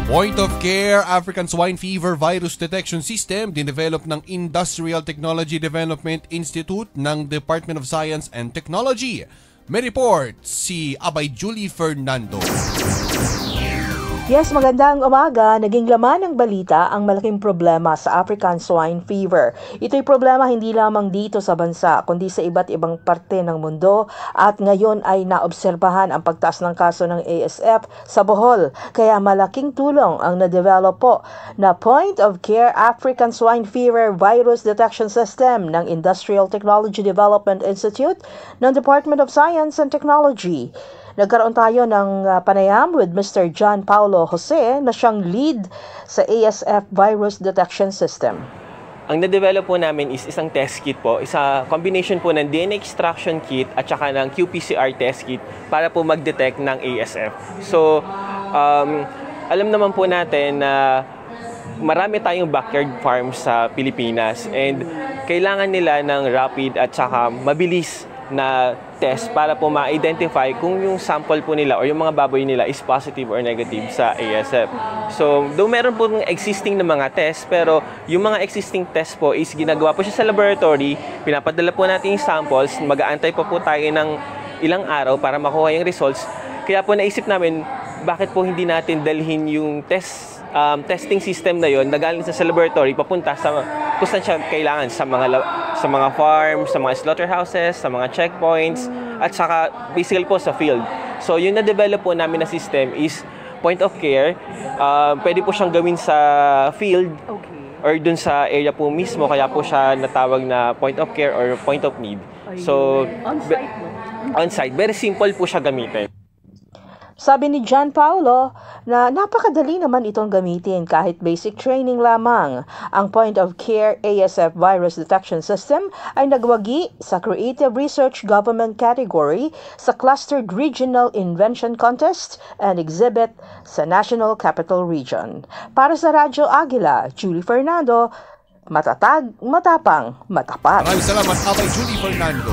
Point of Care African Swine Fever Virus Detection System dinevelop ng Industrial Technology Development Institute ng Department of Science and Technology. May report si Abay Julie Fernando. Yes, magandang umaga. Naging laman ng balita ang malaking problema sa African Swine Fever. Ito'y problema hindi lamang dito sa bansa, kundi sa iba't ibang parte ng mundo at ngayon ay naobserbahan ang pagtaas ng kaso ng ASF sa Bohol. Kaya malaking tulong ang na-develop po na Point of Care African Swine Fever Virus Detection System ng Industrial Technology Development Institute ng Department of Science and Technology. Nagkaroon tayo ng panayam with Mr. John Paulo Jose na siyang lead sa ASF Virus Detection System. Ang na-develop po namin is isang test kit po, isa combination po ng DNA extraction kit at saka ng qPCR test kit para po mag-detect ng ASF. So, alam naman po natin na marami tayong backyard farms sa Pilipinas and kailangan nila ng rapid at saka mabilis na test para po ma-identify kung yung sample po nila o yung mga baboy nila is positive or negative sa ASF. So, though meron po existing na mga test, pero yung mga existing test po is ginagawa po siya sa laboratory, pinapadala po natin yung samples, mag-aantay pa po tayo ng ilang araw para makuha yung results. Kaya po naisip namin, bakit po hindi natin dalhin yung testing system na yon na galing sa laboratory papunta sa kung saan siya kailangan sa mga farms, sa mga slaughterhouses, sa mga checkpoints at saka basically po sa field. So yung na-develop po namin na system is point of care. Pwede po siyang gawin sa field or dun sa area po mismo, kaya po siya natawag na point of care or point of need. So on-site, very simple po siya gamitin. Sabi ni John Paulo na napakadali naman itong gamitin kahit basic training lamang. Ang Point of Care ASF Virus Detection System ay nagwagi sa Creative Research Government category sa Clustered Regional Invention Contest and Exhibit sa National Capital Region. Para sa Radyo Agila, Julie Fernando, matatag, matapang, matapat. Maraming salamat, Abay Julie Fernando.